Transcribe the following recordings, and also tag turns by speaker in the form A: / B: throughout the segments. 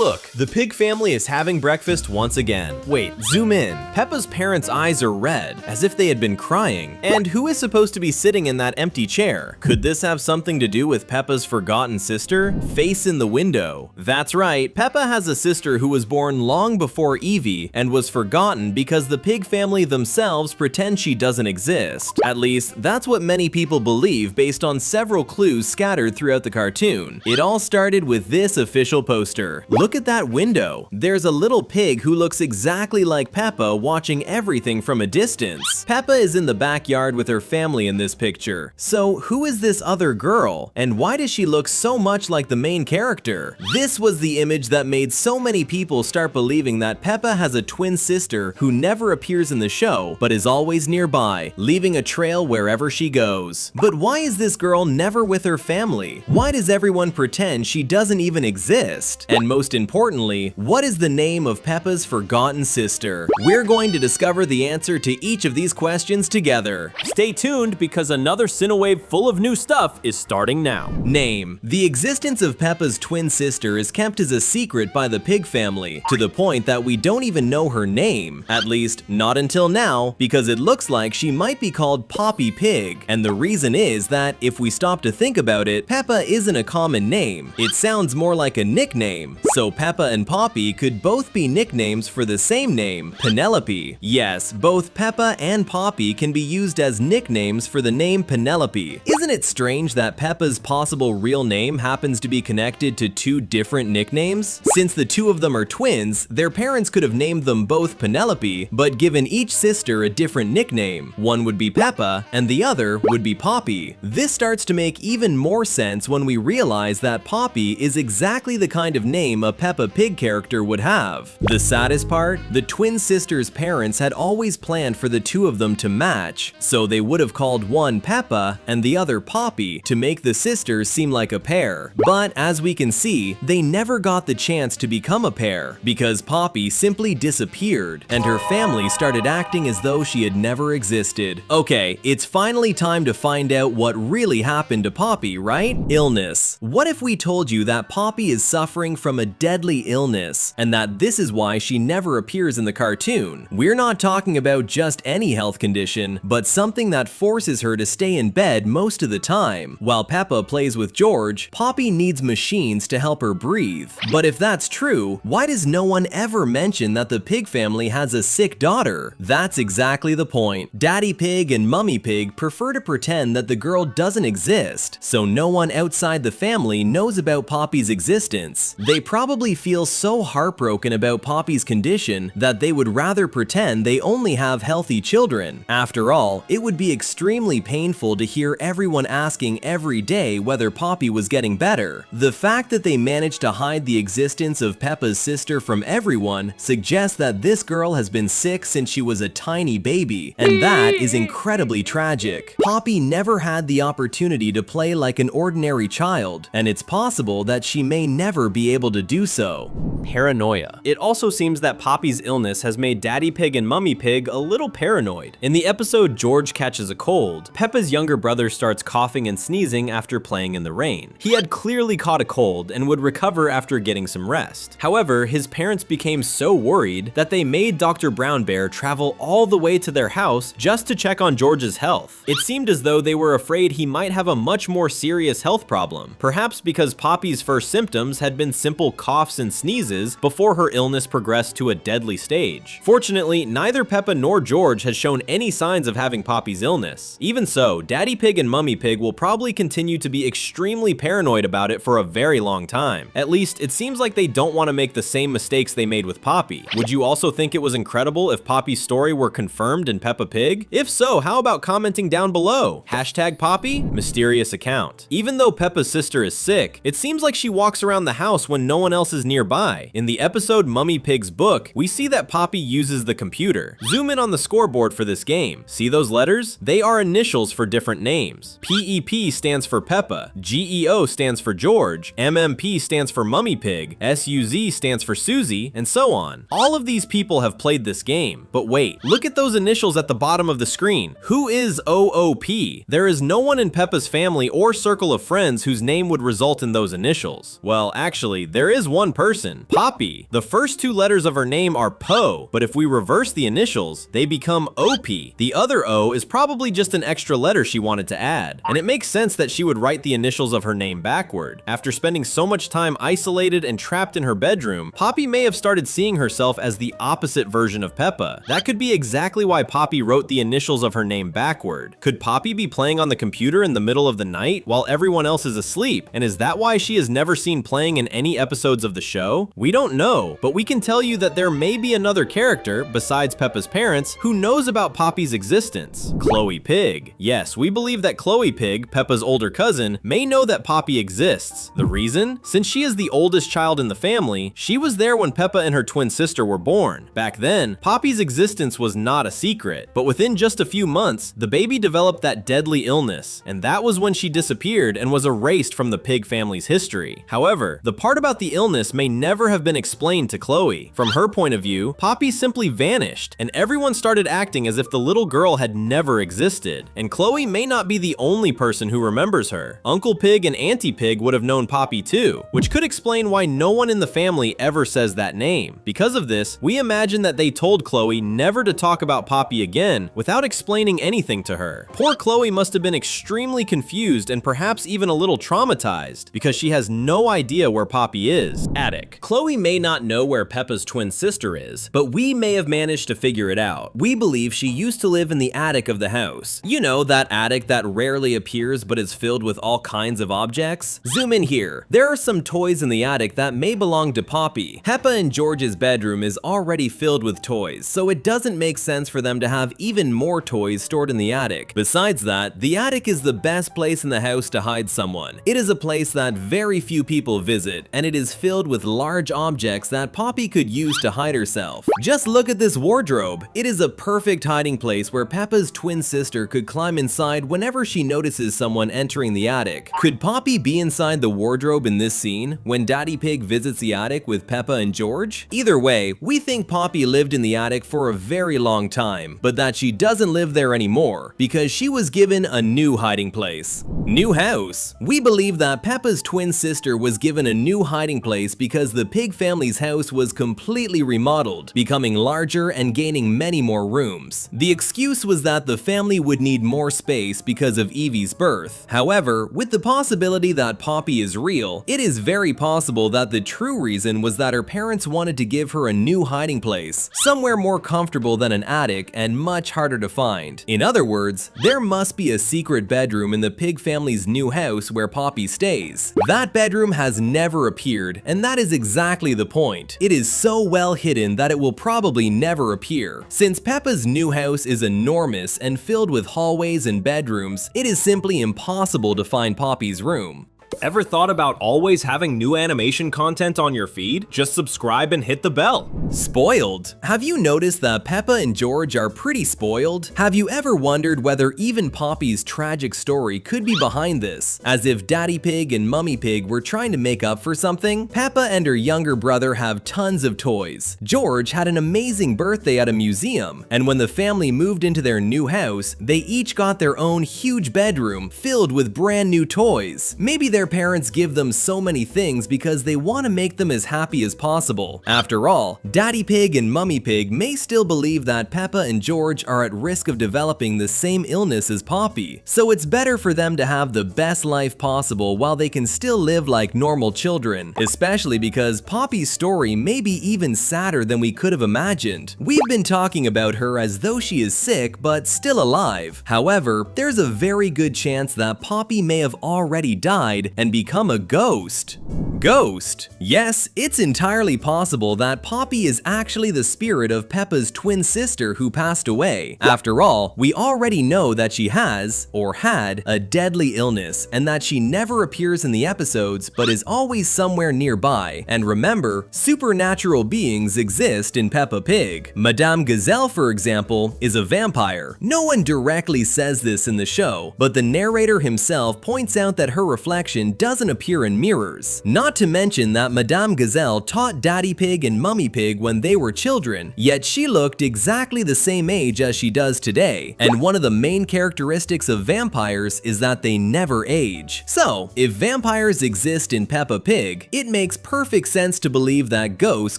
A: look, the pig family is having breakfast once again. Wait, zoom in. Peppa's parents' eyes are red, as if they had been crying. And who is supposed to be sitting in that empty chair? Could this have something to do with Peppa's forgotten sister? Face in the window. That's right, Peppa has a sister who was born long before Evie and was forgotten because the pig family themselves pretend she doesn't exist. At least, that's what many people believe based on several clues scattered throughout the cartoon. It all started with this official poster. Look at that window. There's a little pig who looks exactly like Peppa watching everything from a distance. Peppa is in the backyard with her family in this picture. So who is this other girl? And why does she look so much like the main character? This was the image that made so many people start believing that Peppa has a twin sister who never appears in the show, but is always nearby, leaving a trail wherever she goes. But why is this girl never with her family? Why does everyone pretend she doesn't even exist? And most importantly, what is the name of Peppa's forgotten sister? We're going to discover the answer to each of these questions together.
B: Stay tuned because another Cinewave full of new stuff is starting now.
A: Name. The existence of Peppa's twin sister is kept as a secret by the pig family, to the point that we don't even know her name. At least, not until now, because it looks like she might be called Poppy Pig. And the reason is that, if we stop to think about it, Peppa isn't a common name. It sounds more like a nickname. So Peppa and Poppy could both be nicknames for the same name, Penelope. Yes, both Peppa and Poppy can be used as nicknames for the name Penelope. Isn't it strange that Peppa's possible real name happens to be connected to two different nicknames? Since the two of them are twins, their parents could have named them both Penelope, but given each sister a different nickname. One would be Peppa, and the other would be Poppy. This starts to make even more sense when we realize that Poppy is exactly the kind of name a Peppa Pig character would have. The saddest part? The twin sisters' parents had always planned for the two of them to match, so they would have called one Peppa and the other Poppy to make the sisters seem like a pair. But as we can see, they never got the chance to become a pair, because Poppy simply disappeared, and her family started acting as though she had never existed. Okay, it's finally time to find out what really happened to Poppy, right? Illness. What if we told you that Poppy is suffering from a deadly illness, and that this is why she never appears in the cartoon? We're not talking about just any health condition, but something that forces her to stay in bed most of the time. While Peppa plays with George, Poppy needs machines to help her breathe. But if that's true, why does no one ever mention that the pig family has a sick daughter? That's exactly the point. Daddy Pig and Mummy Pig prefer to pretend that the girl doesn't exist, so no one outside the family knows about Poppy's existence. They probably feel so heartbroken about Poppy's condition that they would rather pretend they only have healthy children. After all, it would be extremely painful to hear everyone asking every day whether Poppy was getting better. The fact that they managed to hide the existence of Peppa's sister from everyone suggests that this girl has been sick since she was a tiny baby, and that is incredibly tragic. Poppy never had the opportunity to play like an ordinary child, and it's possible that she may never be able to do so.
B: Paranoia. It also seems that Poppy's illness has made Daddy Pig and Mummy Pig a little paranoid. In the episode George Catches a Cold, Peppa's younger brother starts coughing and sneezing after playing in the rain. He had clearly caught a cold and would recover after getting some rest. However, his parents became so worried that they made Dr. Brown Bear travel all the way to their house just to check on George's health. It seemed as though they were afraid he might have a much more serious health problem, perhaps because Poppy's first symptoms had been simple coughs and sneezes before her illness progressed to a deadly stage. Fortunately, neither Peppa nor George has shown any signs of having Poppy's illness. Even so, Daddy Pig and Mummy Pig will probably continue to be extremely paranoid about it for a very long time. At least, it seems like they don't want to make the same mistakes they made with Poppy. Would you also think it was incredible if Poppy's story were confirmed in Peppa Pig? If so, how about commenting down below? Hashtag Poppy? Mysterious account. Even though Peppa's sister is sick, it seems like she walks around the house when no one else is nearby. In the episode Mummy Pig's Book, we see that Poppy uses the computer. Zoom in on the scoreboard for this game. See those letters? They are initials for different names. PEP stands for Peppa, GEO stands for George, MMP stands for Mummy Pig, SUZ stands for Susie, and so on. All of these people have played this game. But wait, look at those initials at the bottom of the screen. Who is OOP? There is no one in Peppa's family or circle of friends whose name would result in those initials. Well, actually, there is one person. Poppy. The first two letters of her name are Po, but if we reverse the initials, they become OP. The other O is probably just an extra letter she wanted to add, and it makes sense that she would write the initials of her name backward. After spending so much time isolated and trapped in her bedroom, Poppy may have started seeing herself as the opposite version of Peppa. That could be exactly why Poppy wrote the initials of her name backward. Could Poppy be playing on the computer in the middle of the night while everyone else is asleep? And is that why she is never seen playing in any episodes of the show? We don't know, but we can tell you that there may be another character, besides Peppa's parents, who knows about Poppy's existence. Chloe Pig. Yes, we believe that Chloe Pig, Peppa's older cousin, may know that Poppy exists. The reason? Since she is the oldest child in the family, she was there when Peppa and her twin sister were born. Back then, Poppy's existence was not a secret, but within just a few months, the baby developed that deadly illness, and that was when she disappeared and was erased from the Pig family's history. However, the part about the illness may never have been explained to Chloe. From her point of view, Poppy simply vanished, and everyone started acting as if the little girl had never existed. And Chloe may not be the only person who remembers her. Uncle Pig and Auntie Pig would have known Poppy too, which could explain why no one in the family ever says that name. Because of this, we imagine that they told Chloe never to talk about Poppy again without explaining anything to her. Poor Chloe must have been extremely confused and perhaps even a little traumatized, because she has no idea where Poppy is. Attic. Chloe may not know where Peppa's twin sister is, but we may have managed to figure it out. We believe she used to live in the attic of the house. You know, that attic that rarely appears but is filled with all kinds of objects? Zoom in here. There are some toys in the attic that may belong to Poppy. Peppa and George's bedroom is already filled with toys, so it doesn't make sense for them to have even more toys stored in the attic. Besides that, the attic is the best place in the house to hide someone. It is a place that very few people visit, and it is filled with large objects that Poppy could use to hide herself. Just look at this wardrobe. It is a perfect hiding place where Peppa's twin sister could climb inside whenever she notices someone entering the attic. Could Poppy be inside the wardrobe in this scene when Daddy Pig visits the attic with Peppa and George? Either way, we think Poppy lived in the attic for a very long time, but that she doesn't live there anymore because she was given a new hiding place. New house. We believe that Peppa's twin sister was given a new hiding place because the Pig family's house was completely remodeled, becoming larger and gaining many more rooms. The excuse was that the family would need more space because of Evie's birth. However, with the possibility that Poppy is real, it is very possible that the true reason was that her parents wanted to give her a new hiding place, somewhere more comfortable than an attic and much harder to find. In other words, there must be a secret bedroom in the Pig family's new house where Poppy stays. That bedroom has never appeared, and that is exactly the point. It is so well hidden that it will probably never appear. Since Peppa's new house is enormous and filled with hallways and bedrooms, it is simply impossible to find Poppy's room. Ever thought about always having new animation content on your feed? Just subscribe and hit the bell. Spoiled. Have you noticed that Peppa and George are pretty spoiled? Have you ever wondered whether even Poppy's tragic story could be behind this? As if Daddy Pig and Mummy Pig were trying to make up for something? Peppa and her younger brother have tons of toys. George had an amazing birthday at a museum, and when the family moved into their new house, they each got their own huge bedroom filled with brand new toys. Maybe their parents give them so many things because they want to make them as happy as possible. After all, Daddy Pig and Mummy Pig may still believe that Peppa and George are at risk of developing the same illness as Poppy, so it's better for them to have the best life possible while they can still live like normal children, especially because Poppy's story may be even sadder than we could have imagined. We've been talking about her as though she is sick but still alive. However, there's a very good chance that Poppy may have already died and become a ghost. Ghost? Yes, it's entirely possible that Poppy is actually the spirit of Peppa's twin sister who passed away. After all, we already know that she has, or had, a deadly illness and that she never appears in the episodes but is always somewhere nearby. And remember, supernatural beings exist in Peppa Pig. Madame Gazelle, for example, is a vampire. No one directly says this in the show, but the narrator himself points out that her reflection
A: reflection doesn't appear in mirrors. Not to mention that Madame Gazelle taught Daddy Pig and Mummy Pig when they were children, yet she looked exactly the same age as she does today. And one of the main characteristics of vampires is that they never age. So, if vampires exist in Peppa Pig, it makes perfect sense to believe that ghosts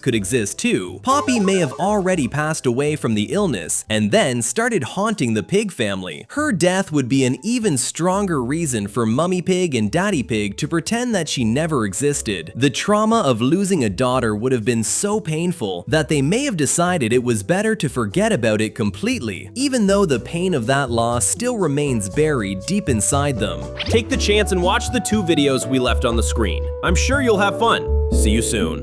A: could exist too. Poppy may have already passed away from the illness and then started haunting the Pig family. Her death would be an even stronger reason for Mummy Pig and Daddy Pig to pretend that she never existed. The trauma of losing a daughter would have been so painful that they may have decided it was better to forget about it completely, even though the pain of that loss still remains buried deep inside them.
B: Take the chance and watch the 2 videos we left on the screen. I'm sure you'll have fun. See you soon.